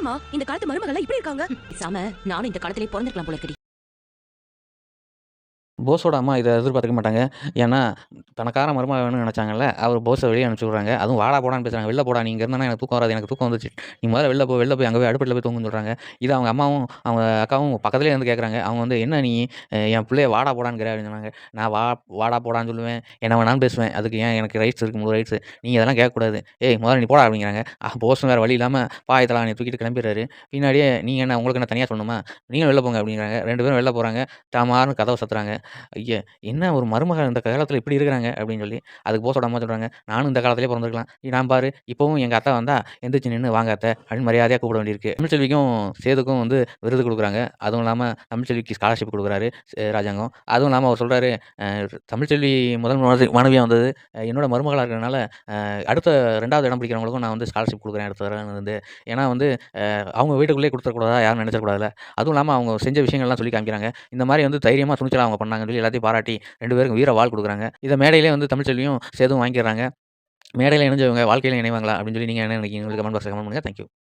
ஏமா இந்த காலத்து மருமகள் இப்படி இருக்காங்க? சாம நானும் இந்த காலத்திலே பொறந்திருக்கலாம் போல இருக்கடி. போஸோட அம்மா இத எதிர்பார்த்துக்க மாட்டாங்க. ஏன்னா, தனக்கார மருமக வேணும்னு நெனச்சாங்கல்ல, அவர் போஸ வெளிய அனுப்பிச்சு விடுறாங்க. அதுவும் வாடா, போடான்னு பேசுறாங்க. "வெளில போடா, நீ இங்க இருந்தனா எனக்கு தூக்கம் வராது. எனக்கு தூக்கம் வந்துருச்சு. நீ மொதல்ல வெளில போ. வெளில போய் அங்க போய் அடுப்படில போய் தூங்குன்னு" சொல்றாங்க. இத அவங்க அம்மாவும், அவங்க அக்காவும் பக்கத்திலேயே இருந்து கேட்குறாங்க. அவங்க வந்து, "என்ன நீ என் பிள்ளைய வாடா, போடான்ங்கிற?" அப்படின்னு சொன்னாங்க. "நான் வாடா, போடான்னு சொல்லுவேன். என்ன வேணாலும் பேசுவேன். அதுக்கு ஏன் எனக்கு ரைட்ஸ் இருக்கு, முழு ரைட்ஸ். நீங்க இதெல்லாம் கேட்கக்கூடாது. ஏய் மொதல்ல நீ போடா" அப்படிங்கிறாங்க. போஸும் வேற வழி இல்லாம பாய தலகாணிய தூக்கிட்டு கிளம்பிறாரு. பின்னாடியே, "நீங்க என்ன உங்களுக்கு என்ன தனியா சொல்லணுமா? நீங்களும் வெளில போங்க" அப்படிங்கிறாங்க. 2 பேரும் வெளில போறாங்க. டமார்னு கதவ சாத்துறாங்க. ஐய! என்ன ஒரு மருமக இந்த காலத்தில இப்படி இருக்கிறாங்க அப்படின்னு சொல்லி, அதுக்கு போஸோட அம்மா சொல்றாங்க, "நானும் இந்த காலத்திலேயே பொறந்திருக்கலாம். நான் பாரு இப்பவும் எங்க அத்தை வந்தா எந்திரிச்சு நின்னு வாங்க அத்தை அப்படின்னு மரியாதையா கூப்பிட வேண்டியிருக்கு." தமிழ்ச்செல்விக்கும் சேதுக்கும் வந்து விருது குடுக்குறாங்க. அதுவும் இல்லாம தமிழ்ச்செல்விக்கு ஸ்காலர்ஷிப் குடுக்குறாரு ராஜாங்கம். அதுவும் இல்லாம அவர் சொல்றாரு, தமிழ்ச்செல்வி முதல் மாணவியா வந்தது என்னோட மருமகளா இருக்கிறதுனால, அடுத்த 2வது இடம் பிடிக்கிறவங்களுக்கும் நான் வந்து ஸ்காலர்ஷிப் குடுக்குறேன் அடுத்த தடவ வந்து. ஏன்னா வந்து அவங்க வீட்டுக்குள்ளேயே குடுத்துறக்கூடாதா, யாரும் நெனச்சிடக்கூடாதுல்ல. அதுவும் இல்லாம அவங்க செஞ்ச விஷயங்கள்லாம் சொல்லி காமிக்கிறாங்க. இந்த மாரி வந்து தைரியமா, துணிச்சலா அவங்க பண்ணாங்கன்னு சொல்லி எல்லாத்தையும் பாராட்டி 2 பேருக்கும் வீர வாள் குடுக்குறாங்க. இத மேடையிலேயே வந்து தமிழ்ச்செல்வியும் சேதுவும் வாங்கிக்கிறாங்க. மேடையில இணைஞ்சவங்க வாழ்க்கையில இணைவாங்களா? அப்படின்னு சொல்லி நீங்க என்ன நினைக்கிறீங்க? கமெண்ட் பாக்ஸ்ல கமெண்ட் பண்ணுங்க. Thank you.